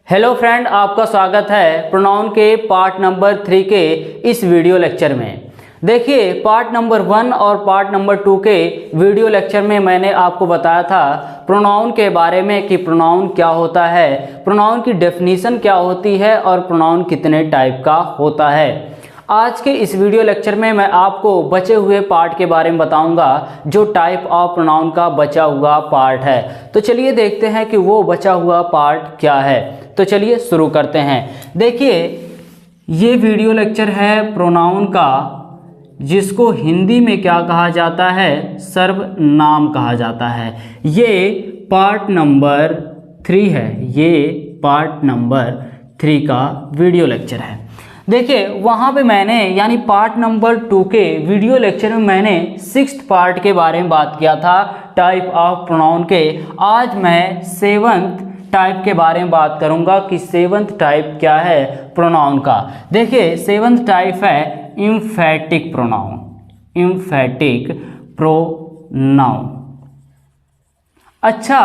Hello friend, आपका स्वागत है प्रोनाउन के पार्ट नंबर 3 के इस वीडियो लेक्चर में। देखिए, पार्ट नंबर 1 और पार्ट नंबर 2 के वीडियो लेक्चर में मैंने आपको बताया था प्रोनाउन के बारे में कि प्रोनाउन क्या होता है, प्रोनाउन की डेफिनेशन क्या होती है और प्रोनाउन कितने टाइप का होता है। आज के इस वीडियो लेक्चर में मैं आपको बचे हुए पार्ट के बारे में बताऊंगा, जो टाइप ऑफ प्रोनाउन का बचा हुआ पार्ट है। तो चलिए देखते हैं कि वो बचा हुआ पार्ट क्या है। तो चलिए शुरू करते हैं। देखिए, ये वीडियो लेक्चर है प्रोनाउन का, जिसको हिंदी में क्या कहा जाता है, सर्वनाम कहा जाता है। ये पार्ट नंबर 3 है, ये पार्ट नंबर 3 का वीडियो लेक्चर है। देखिए, वहाँ पे मैंने यानी पार्ट नंबर 2 के वीडियो लेक्चर में मैंने 6th पार्ट के बारे में बात किया था, टाइप ऑफ प्रोनाउन के। आज मैं 7th टाइप के बारे में बात करूंगा कि 7th टाइप क्या है प्रोनाउन का। देखिए, 7th टाइप है एम्फैटिक प्रोनाउन, एम्फैटिक प्रोनाउन। अच्छा,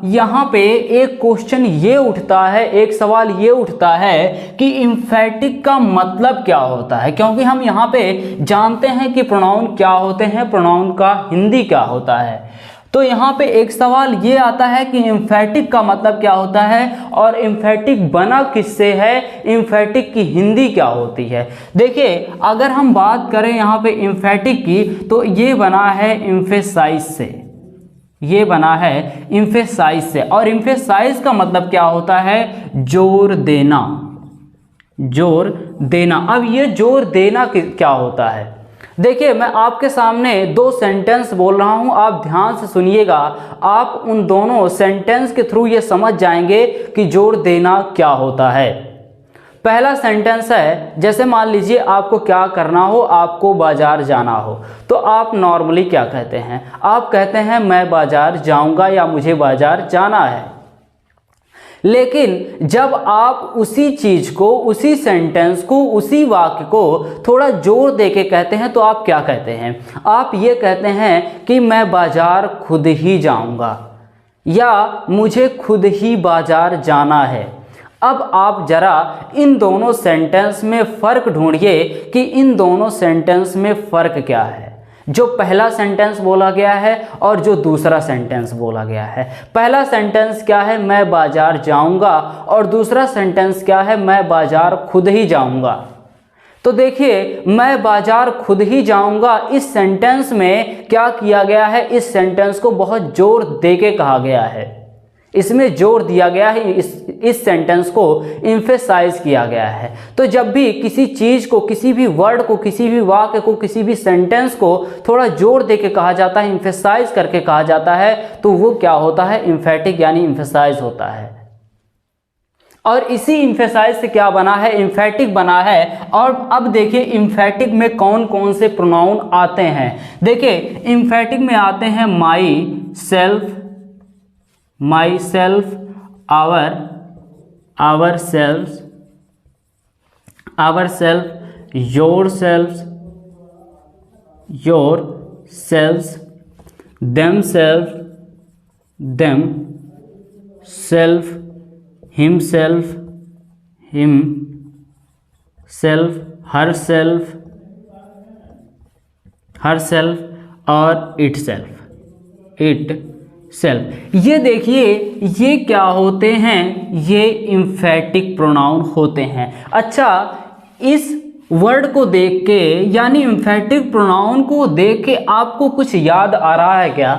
यहाँ पे एक क्वेश्चन ये उठता है, एक सवाल ये उठता है कि एम्फैटिक का मतलब क्या होता है, क्योंकि हम यहाँ पे जानते हैं कि प्रोनाउन क्या होते हैं, प्रोनाउन का हिंदी क्या होता है। तो यहाँ पे एक सवाल ये आता है कि एम्फैटिक का मतलब क्या होता है और एम्फैटिक बना किससे है, एम्फैटिक की हिंदी क्या होती है। देखिए, अगर हम बात करें यहाँ पे एम्फैटिक की, तो ये बना है एम्फेसाइज से, ये बना है एम्फेसाइज से। और एम्फेसाइज का मतलब क्या होता है, जोर देना, जोर देना। अब ये जोर देना क्या होता है, देखिए मैं आपके सामने 2 सेंटेंस बोल रहा हूं, आप ध्यान से सुनिएगा। आप उन दोनों सेंटेंस के थ्रू ये समझ जाएंगे कि जोर देना क्या होता है। पहला सेंटेंस है, जैसे मान लीजिए आपको क्या करना हो, आपको बाजार जाना हो, तो आप नॉर्मली क्या कहते हैं, आप कहते हैं मैं बाजार जाऊंगा या मुझे बाजार जाना है। लेकिन जब आप उसी चीज को, उसी सेंटेंस को, उसी वाक्य को थोड़ा जोर देके कहते हैं, तो आप क्या कहते हैं, आप ये कहते हैं कि मैं बाजार खुद ही जाऊंगा या मुझे खुद ही बाजार जाना है। अब आप जरा इन दोनों सेंटेंस में फ़र्क ढूंढिए कि इन दोनों सेंटेंस में फ़र्क क्या है, जो पहला सेंटेंस बोला गया है और जो दूसरा सेंटेंस बोला गया है। पहला सेंटेंस क्या है, मैं बाजार जाऊंगा, और दूसरा सेंटेंस क्या है, मैं बाजार खुद ही जाऊंगा। तो देखिए, मैं बाजार खुद ही जाऊंगा, इस सेंटेंस में क्या किया गया है, इस सेंटेंस को बहुत जोर देके कहा गया है, इसमें जोर दिया गया है, इस सेंटेंस को एम्फेसाइज किया गया है। तो जब भी किसी चीज़ को, किसी भी वर्ड को, किसी भी वाक्य को, किसी भी सेंटेंस को थोड़ा जोर देके कहा जाता है, एम्फेसाइज करके कहा जाता है, तो वो क्या होता है, एम्फैटिक यानी एम्फेसाइज होता है। और इसी एम्फेसाइज से क्या बना है, एम्फैटिक बना है। और अब देखिए, एम्फैटिक में कौन कौन से प्रोनाउन आते हैं। देखिए, एम्फैटिक में आते हैं myself, myself, our, ourself, ourself, yourself, yourself, themself, themself, himself, himself, herself, herself, और इट सेल्फ, इट सेल्फ। ये देखिए, ये क्या होते हैं, ये एम्फैटिक प्रोनाउन होते हैं। अच्छा, इस वर्ड को देख के यानी एम्फैटिक प्रोनाउन को देख के आपको कुछ याद आ रहा है क्या,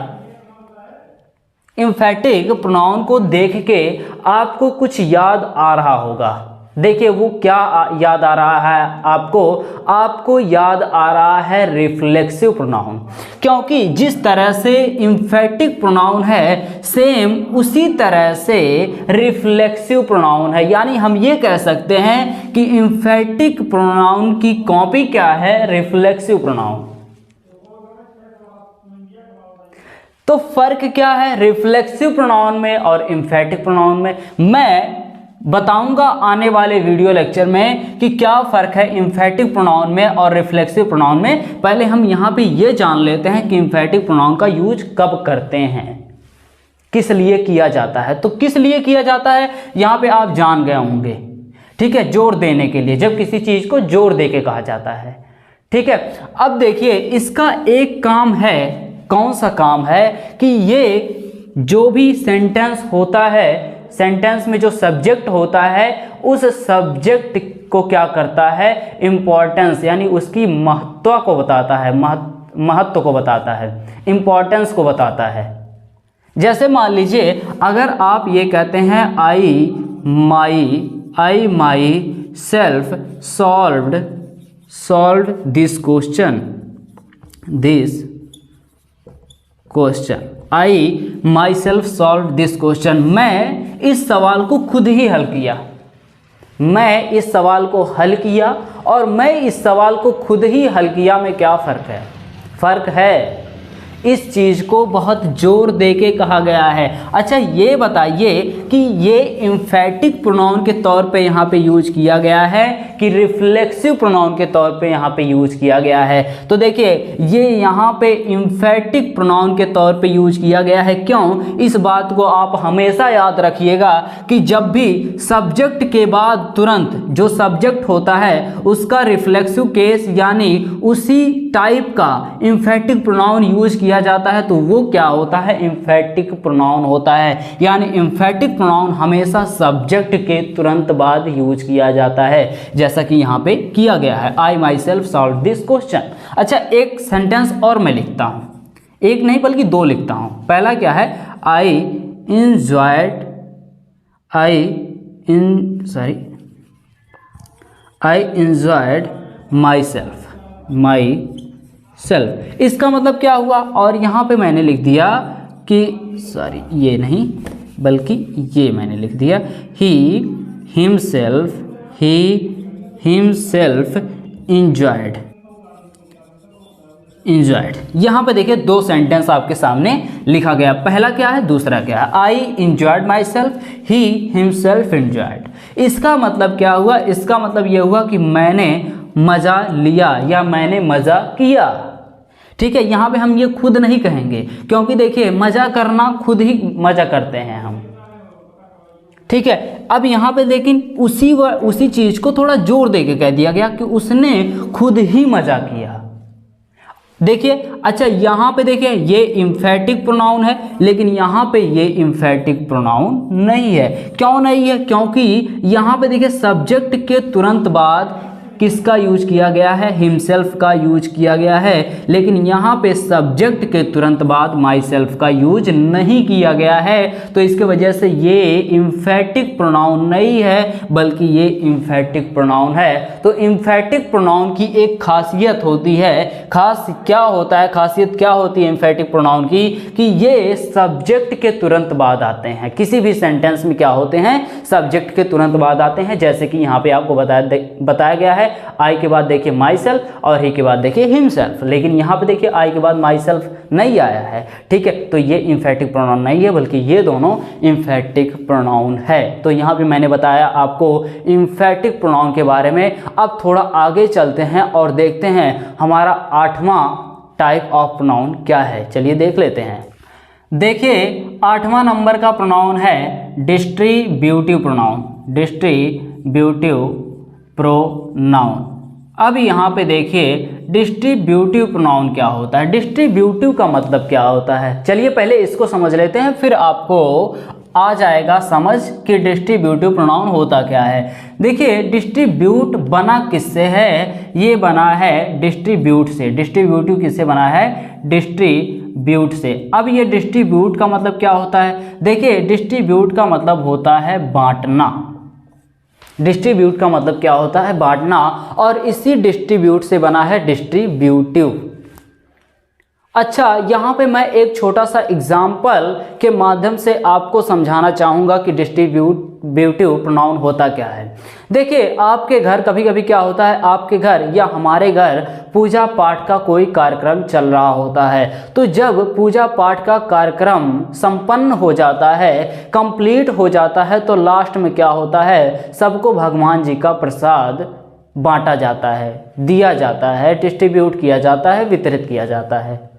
एम्फैटिक प्रोनाउन को देख के आपको कुछ याद आ रहा होगा। देखिए, वो क्या याद आ रहा है आपको, आपको याद आ रहा है रिफ्लेक्सिव प्रोनाउन। क्योंकि जिस तरह से एम्फैटिक प्रोनाउन है, सेम उसी तरह से रिफ्लेक्सिव प्रोनाउन है। यानी हम ये कह सकते हैं कि एम्फैटिक प्रोनाउन की कॉपी क्या है, रिफ्लेक्सिव प्रोनाउन। तो फर्क क्या है रिफ्लेक्सिव प्रोनाउन में और एम्फैटिक प्रोनाउन में, मैं बताऊंगा आने वाले वीडियो लेक्चर में कि क्या फ़र्क है एम्फैटिक प्रोनाउन में और रिफ्लेक्सिव प्रोनाउन में। पहले हम यहाँ पे ये जान लेते हैं कि एम्फैटिक प्रोनाउन का यूज कब करते हैं। किस लिए किया जाता है। तो किस लिए किया जाता है यहाँ पे आप जान गए होंगे, ठीक है, जोर देने के लिए, जब किसी चीज़ को जोर दे के कहा जाता है, ठीक है। अब देखिए इसका एक काम है, कौन सा काम है कि ये जो भी सेंटेंस होता है, सेंटेंस में जो सब्जेक्ट होता है उस सब्जेक्ट को क्या करता है, इम्पोर्टेंस यानी उसकी महत्व को बताता है, महत्व को बताता है, इम्पोर्टेंस को बताता है। जैसे मान लीजिए अगर आप ये कहते हैं I myself solved this question I myself solve this question, मैं इस सवाल को खुद ही हल किया, मैं इस सवाल को हल किया और मैं इस सवाल को खुद ही हल किया में क्या फ़र्क है? फ़र्क है, इस चीज़ को बहुत जोर दे के कहा गया है। अच्छा ये बताइए कि ये एम्फैटिक प्रोनाउन के तौर पे यहाँ पे यूज किया गया है कि रिफ्लेक्सिव प्रोनाउन के तौर पे यहाँ पे यूज किया गया है? तो देखिए ये यहाँ पे एम्फैटिक प्रोनाउन के तौर पे यूज किया गया है। क्यों? इस बात को आप हमेशा याद रखिएगा कि जब भी सब्जेक्ट के बाद तुरंत जो सब्जेक्ट होता है उसका रिफ्लेक्सिव केस यानी उसी टाइप का एम्फैटिक प्रोनाउन यूज किया जाता है तो वो क्या होता है? एम्फैटिक प्रोनाउन होता है। यानी एम्फैटिक प्रोनाउन हमेशा सब्जेक्ट के तुरंत बाद यूज किया जाता है, जैसा कि यहाँ पे किया गया है, I myself solve this question. अच्छा एक सेंटेंस और मैं लिखता हूँ, एक नहीं बल्कि दो लिखता हूँ। पहला क्या है? आई enjoyed माई सेल्फ। इसका मतलब क्या हुआ? और यहाँ पे मैंने लिख दिया कि ये नहीं बल्कि ये मैंने लिख दिया ही हिमसेल्फ enjoyed। यहाँ पे देखिए दो सेंटेंस आपके सामने लिखा गया, पहला क्या है दूसरा क्या है। I enjoyed myself, he himself enjoyed। इसका मतलब क्या हुआ? इसका मतलब ये हुआ कि मैंने मज़ा लिया या मैंने मज़ा किया। ठीक है, यहाँ पे हम ये खुद नहीं कहेंगे क्योंकि देखिए मज़ा करना खुद ही मज़ा करते हैं हम। ठीक है, अब यहाँ पे लेकिन उसी चीज़ को थोड़ा जोर दे के कह दिया गया कि उसने खुद ही मज़ा किया। देखिए अच्छा यहाँ पे देखिए ये इम्फेटिक प्रोनाउन है लेकिन यहाँ पे ये इम्फेटिक प्रोनाउन नहीं है। क्यों नहीं है? क्योंकि यहाँ पे देखिए सब्जेक्ट के तुरंत बाद किसका यूज किया गया है? हिमसेल्फ का यूज किया गया है, लेकिन यहाँ पे सब्जेक्ट के तुरंत बाद माई सेल्फ का यूज नहीं किया गया है। तो इसके वजह से ये इम्फेटिक प्रोनाउन नहीं है बल्कि ये इम्फेटिक प्रोनाउन है। तो इम्फेटिक प्रोनाउन की एक खासियत होती है, खासियत क्या होती है इम्फेटिक प्रोनाउन की? कि ये सब्जेक्ट के तुरंत बाद आते हैं। किसी भी सेंटेंस में क्या होते हैं? सब्जेक्ट के तुरंत बाद आते हैं। जैसे कि यहाँ पे आपको बताया गया है आई के बाद देखिए माई सेल्फ और ही के बाद देखिए हिमसेल्फ, लेकिन यहाँ पे देखिए आई के बाद माई सेल्फ नहीं आया है। ठीक है, तो ये इम्फेटिक प्रोनाउन नहीं है बल्कि ये दोनों इम्फेटिक प्रोनाउन है। तो यहाँ पे मैंने बताया आपको इम्फेटिक प्रोनाउन के बारे में। अब थोड़ा आगे चलते हैं और देखते हैं हमारा 8वां टाइप ऑफ प्रोनाउन क्या है। चलिए देख लेते हैं। देखिए 8वां नंबर का प्रोनाउन है डिस्ट्रीब्यूटिव प्रोनाउन। Distributive pronoun. अब यहाँ पे देखिए डिस्ट्रीब्यूटिव प्रोनाउन क्या होता है, डिस्ट्रीब्यूटिव का मतलब क्या होता है। चलिए पहले इसको समझ लेते हैं, फिर आपको आ जाएगा समझ कि डिस्ट्रीब्यूटिव प्रोनाउन होता क्या है। देखिए डिस्ट्रीब्यूट बना किससे है? ये बना है डिस्ट्रीब्यूट से। डिस्ट्रीब्यूटिव किससे बना है? डिस्ट्रीब्यूट से। अब ये डिस्ट्रीब्यूट का मतलब क्या होता है? देखिए डिस्ट्रीब्यूट का मतलब होता है बांटना। डिस्ट्रीब्यूट का मतलब क्या होता है? बांटना। और इसी डिस्ट्रीब्यूट से बना है डिस्ट्रीब्यूटिव। अच्छा यहाँ पे मैं एक छोटा सा एग्जाम्पल के माध्यम से आपको समझाना चाहूँगा कि डिस्ट्रीब्यूटिव प्रोनाउन होता क्या है। देखिए आपके घर कभी कभी क्या होता है, आपके घर या हमारे घर पूजा पाठ का कोई कार्यक्रम चल रहा होता है। तो जब पूजा पाठ का कार्यक्रम संपन्न हो जाता है, कंप्लीट हो जाता है, तो लास्ट में क्या होता है? सबको भगवान जी का प्रसाद बांटा जाता है, दिया जाता है, डिस्ट्रीब्यूट किया जाता है, वितरित किया जाता है।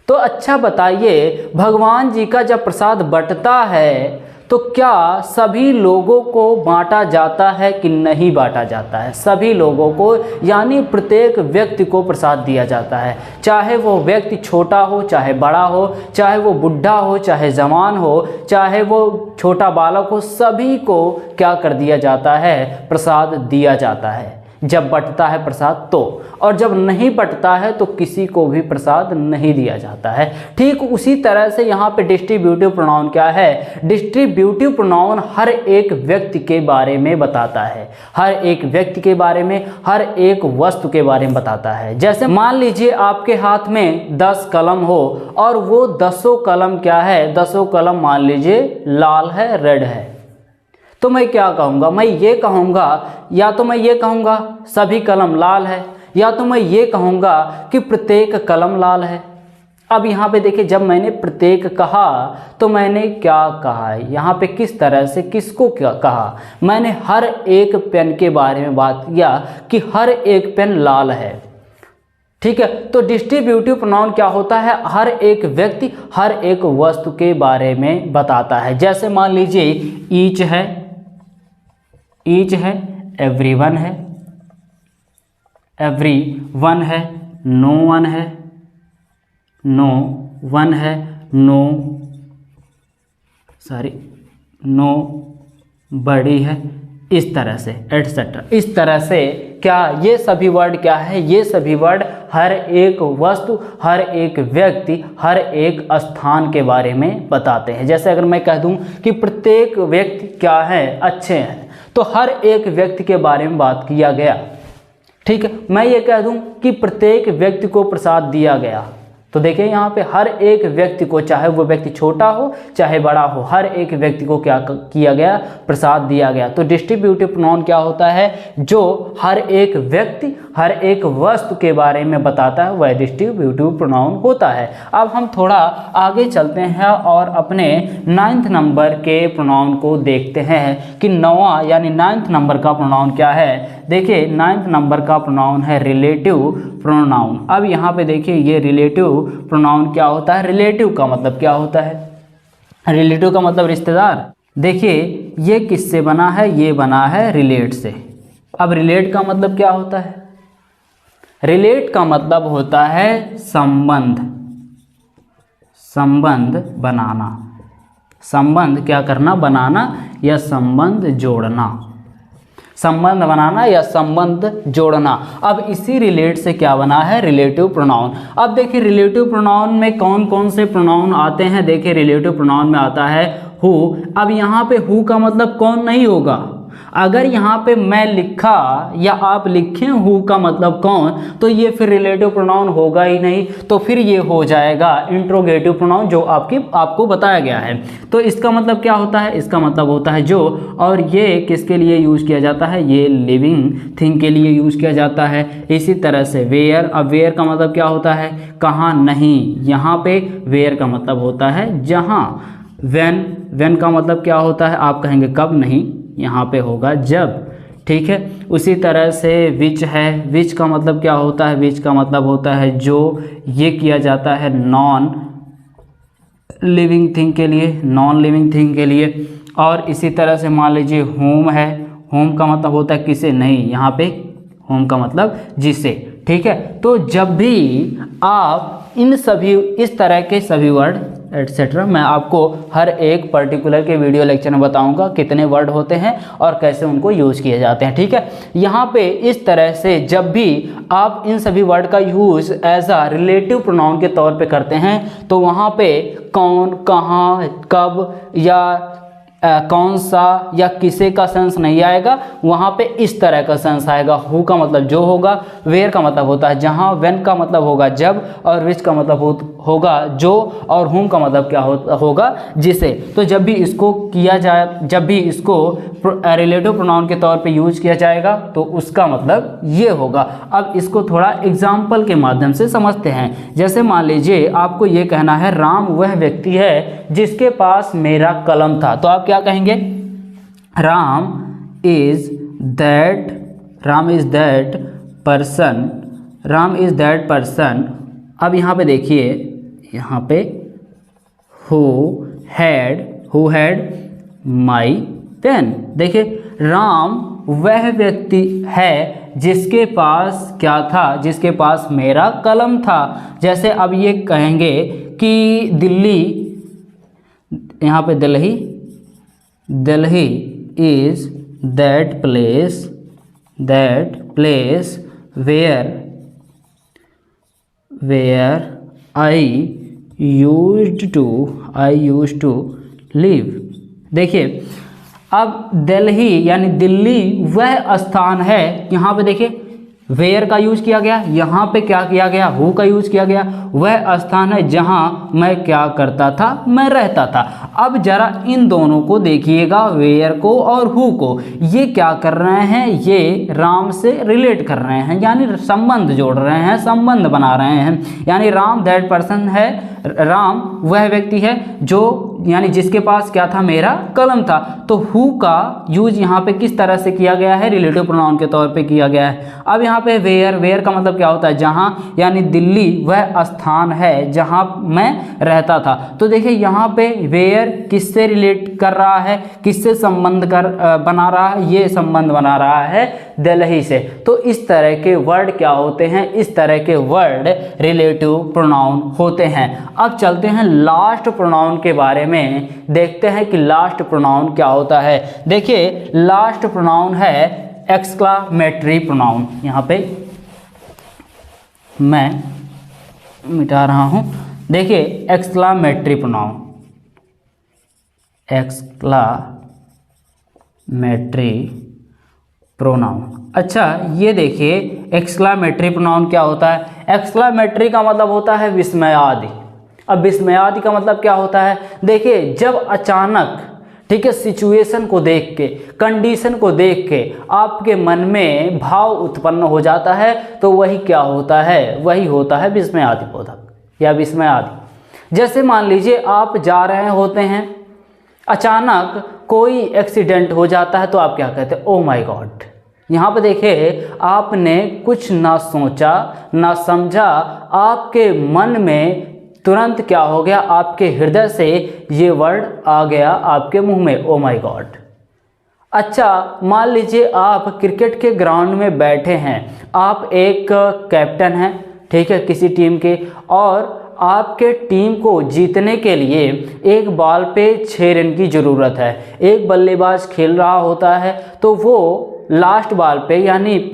तो अच्छा बताइए, भगवान जी का जब प्रसाद बंटता है तो क्या सभी लोगों को बांटा जाता है कि नहीं बांटा जाता है? सभी लोगों को, यानी प्रत्येक व्यक्ति को प्रसाद दिया जाता है, चाहे वो व्यक्ति छोटा हो चाहे बड़ा हो, चाहे वो बुढ़ा हो चाहे जवान हो, चाहे वो छोटा बालक हो, सभी को क्या कर दिया जाता है? प्रसाद दिया जाता है जब बंटता है प्रसाद तो। और जब नहीं बंटता है तो किसी को भी प्रसाद नहीं दिया जाता है। ठीक उसी तरह से यहाँ पे डिस्ट्रीब्यूटिव प्रोनाउन क्या है? डिस्ट्रीब्यूटिव प्रोनाउन हर एक व्यक्ति के बारे में बताता है, हर एक व्यक्ति के बारे में, हर एक वस्तु के बारे में बताता है। जैसे मान लीजिए आपके हाथ में 10 कलम हो और वो 10 कलम क्या है? 10 कलम मान लीजिए लाल है, रेड है, तो मैं क्या कहूँगा? मैं ये कहूँगा, या तो मैं ये कहूँगा सभी कलम लाल है, या तो मैं ये कहूँगा कि प्रत्येक कलम लाल है। अब यहाँ पे देखिए, जब मैंने प्रत्येक कहा तो मैंने क्या कहा है? यहाँ पे किस तरह से किसको क्या कहा? मैंने हर एक पेन के बारे में बात किया कि हर एक पेन लाल है। ठीक है, तो डिस्ट्रीब्यूटिव प्रोनाउन क्या होता है? हर एक व्यक्ति, हर एक वस्तु के बारे में बताता है। जैसे मान लीजिए ईच है, ईच है, एवरीवन है, एवरीवन है, नो वन है, नो वन है, नो बड़ी है, इस तरह से एटसेट्रा। इस तरह से क्या ये सभी वर्ड क्या है? ये सभी वर्ड हर एक वस्तु, हर एक व्यक्ति, हर एक स्थान के बारे में बताते हैं। जैसे अगर मैं कह दूं कि प्रत्येक व्यक्ति क्या है? अच्छे हैं, तो हर एक व्यक्ति के बारे में बात किया गया। ठीक है, मैं ये कह दूं कि प्रत्येक व्यक्ति को प्रसाद दिया गया, तो देखिए यहाँ पे हर एक व्यक्ति को, चाहे वो व्यक्ति छोटा हो चाहे बड़ा हो, हर एक व्यक्ति को क्या किया गया? प्रसाद दिया गया। तो डिस्ट्रीब्यूटिव प्रोनाउन क्या होता है? जो हर एक व्यक्ति, हर एक वस्तु के बारे में बताता है, वह डिस्ट्रीब्यूटिव प्रोनाउन होता है। अब हम थोड़ा आगे चलते हैं और अपने 9th नंबर के प्रोनाउन को देखते हैं कि 9वां यानी 9th नंबर का प्रोनाउन क्या है। देखिए 9th नंबर का प्रोनाउन है रिलेटिव प्रोनाउन। अब यहाँ पे देखिए ये रिलेटिव प्रोनाउन क्या होता है? रिलेटिव का मतलब क्या होता है? रिलेटिव का मतलब रिश्तेदार। देखिए ये किससे बना है? ये बना है रिलेट से। अब रिलेट का मतलब क्या होता है? रिलेट का मतलब होता है संबंध, संबंध बनाना, संबंध क्या करना? बनाना या संबंध जोड़ना, संबंध बनाना या संबंध जोड़ना। अब इसी रिलेट से क्या बना है? Relative pronoun. अब देखिए रिलेटिव प्रोनाउन में कौन कौन से प्रोनाउन आते हैं। देखिए रिलेटिव प्रोनाउन में आता है हु। अब यहाँ पे हु का मतलब कौन नहीं होगा। अगर यहाँ पे मैं लिखा या आप लिखें हु का मतलब कौन, तो ये फिर रिलेटिव प्रोनाउन होगा ही नहीं, तो फिर ये हो जाएगा इंट्रोगेटिव प्रोनाउन जो आपको बताया गया है। तो इसका मतलब क्या होता है? इसका मतलब होता है जो, और ये किसके लिए यूज़ किया जाता है? ये लिविंग थिंग के लिए यूज़ किया जाता है। इसी तरह से वेयर। अब वेयर का मतलब क्या होता है? कहाँ नहीं। यहाँ पे वेयर का मतलब होता है जहाँ। व्हेन का मतलब क्या होता है? आप कहेंगे कब, नहीं, यहाँ पे होगा जब। ठीक है, उसी तरह से विच है। विच का मतलब क्या होता है? विच का मतलब होता है जो। ये किया जाता है नॉन लिविंग थिंग के लिए, नॉन लिविंग थिंग के लिए। और इसी तरह से मान लीजिए होम है। होम का मतलब होता है किसे, नहीं, यहाँ पे होम का मतलब जिसे। ठीक है, तो जब भी आप इन सभी इस तरह के सभी वर्ड एटसेट्रा, मैं आपको हर एक पर्टिकुलर के वीडियो लेक्चर में बताऊंगा कितने वर्ड होते हैं और कैसे उनको यूज़ किए जाते हैं। ठीक है, यहाँ पे इस तरह से जब भी आप इन सभी वर्ड का use as a relative pronoun के तौर पे करते हैं, तो वहाँ पे कौन, कहाँ, कब या कौन सा या किसे का सेंस नहीं आएगा, वहाँ पे इस तरह का सेंस आएगा। हु का मतलब जो होगा, वेयर का मतलब होता है जहाँ, व्हेन का मतलब होगा जब, और विच का मतलब होगा जो, और हुम का मतलब क्या होगा जिसे। तो जब भी इसको किया जाए, जब भी इसको रिलेटिव प्रोनाउन के तौर पे यूज किया जाएगा तो उसका मतलब ये होगा। अब इसको थोड़ा एग्जाम्पल के माध्यम से समझते हैं। जैसे मान लीजिए आपको ये कहना है राम वह व्यक्ति है जिसके पास मेरा कलम था, तो आप क्या कहेंगे? Ram is that person, Ram is that person. अब यहाँ पे देखिए, यहाँ पे हु हैड माई पेन। देखिए राम वह व्यक्ति है जिसके पास क्या था, जिसके पास मेरा कलम था। जैसे अब ये कहेंगे कि दिल्ली, यहाँ पे Delhi is that place where I used to live. देखिए अब दिल्ली यानी दिल्ली वह स्थान है, यहाँ पे देखिए वेयर का यूज किया गया, यहाँ पे क्या किया गया, हु का यूज किया गया। वह स्थान है जहाँ मैं क्या करता था, मैं रहता था। अब जरा इन दोनों को देखिएगा, वेयर को और हु को, ये क्या कर रहे हैं, ये राम से रिलेट कर रहे हैं, यानी संबंध जोड़ रहे हैं, संबंध बना रहे हैं। यानी राम दैट पर्सन है, राम वह व्यक्ति है जो यानी जिसके पास क्या था, मेरा कलम था। तो हु का यूज यहाँ पे किस तरह से किया गया है, रिलेटिव प्रोनाउन के तौर पे किया गया है। अब यहाँ पे वेयर का मतलब क्या होता है, जहाँ, यानी दिल्ली वह स्थान है जहाँ मैं रहता था। तो देखिए यहाँ पे वेयर किससे रिलेट कर रहा है, किससे संबंध बना रहा है, ये संबंध बना रहा है दिल्ली से। तो इस तरह के वर्ड क्या होते हैं, इस तरह के वर्ड रिलेटिव प्रोनाउन होते हैं। अब चलते हैं लास्ट प्रोनाउन के बारे में, देखते हैं कि लास्ट प्रोनाउन क्या होता है। देखिए लास्ट प्रोनाउन है एक्सक्लामेटरी प्रोनाउन। यहाँ पे मैं मिटा रहा हूँ। देखिए एक्सक्लामेटरी प्रोनाउन। अच्छा ये देखिए एक्सक्लामेटरी प्रोनाउन क्या होता है। एक्सक्लामेटरी का मतलब होता है विस्मयादि। अब विस्मयादि का मतलब क्या होता है, देखिए जब अचानक, ठीक है, सिचुएशन को देख के, कंडीशन को देख के आपके मन में भाव उत्पन्न हो जाता है, तो वही क्या होता है, वही होता है विस्मयादि बोधक या विस्मयादि। जैसे मान लीजिए आप जा रहे होते हैं, अचानक कोई एक्सीडेंट हो जाता है, तो आप क्या कहते हैं, ओ माय गॉड। यहाँ पे देखिए आपने कुछ ना सोचा ना समझा, आपके मन में तुरंत क्या हो गया, आपके हृदय से ये वर्ड आ गया आपके मुंह में, ओ माय गॉड। अच्छा मान लीजिए आप क्रिकेट के ग्राउंड में बैठे हैं, आप एक कैप्टन हैं, ठीक है, किसी टीम के, और आपके टीम को जीतने के लिए एक बॉल पे 6 रन की ज़रूरत है। एक बल्लेबाज खेल रहा होता है, तो वो लास्ट बॉल पे यानी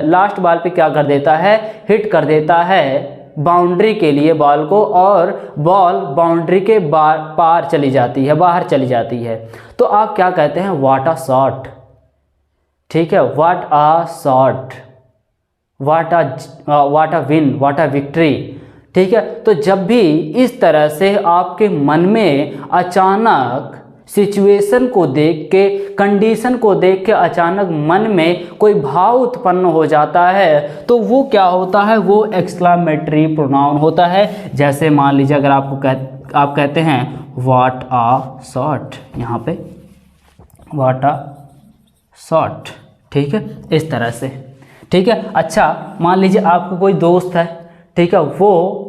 लास्ट बॉल पे क्या कर देता है, हिट कर देता है बाउंड्री के लिए बॉल को, और बॉल बाउंड्री के पार चली जाती है, बाहर चली जाती है। तो आप क्या कहते हैं, व्हाट अ शॉट, ठीक है, what a shot, what a win, what a victory, ठीक है। तो जब भी इस तरह से आपके मन में अचानक सिचुएशन को देख के, कंडीशन को देख के अचानक मन में कोई भाव उत्पन्न हो जाता है, तो वो क्या होता है, वो एक्सक्लामेटरी प्रोनाउन होता है। जैसे मान लीजिए अगर आप कहते हैं व्हाट अ शॉट, यहाँ पे व्हाट अ शॉट, ठीक है, इस तरह से, ठीक है। अच्छा मान लीजिए आपको कोई दोस्त है, ठीक है, वो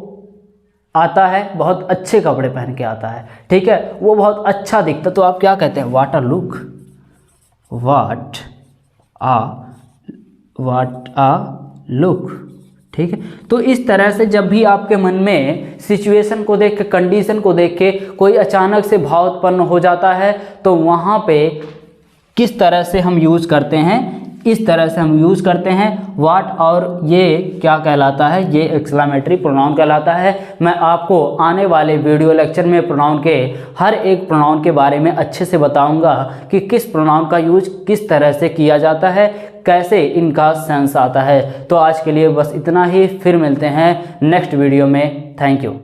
आता है, बहुत अच्छे कपड़े पहन के आता है, ठीक है, वो बहुत अच्छा दिखता, तो आप क्या कहते हैं, what a look, what a look, ठीक है। तो इस तरह से जब भी आपके मन में सिचुएशन को देख के, कंडीशन को देख के कोई अचानक से भाव उत्पन्न हो जाता है, तो वहाँ पे किस तरह से हम यूज़ करते हैं, इस तरह से हम यूज़ करते हैं व्हाट, और ये क्या कहलाता है, ये एक्सक्लामेटरी प्रोनाउन कहलाता है। मैं आपको आने वाले वीडियो लेक्चर में प्रोनाउन के हर एक प्रोनाउन के बारे में अच्छे से बताऊंगा कि किस प्रोनाउन का यूज किस तरह से किया जाता है, कैसे इनका सेंस आता है। तो आज के लिए बस इतना ही, फिर मिलते हैं नेक्स्ट वीडियो में। Thank you.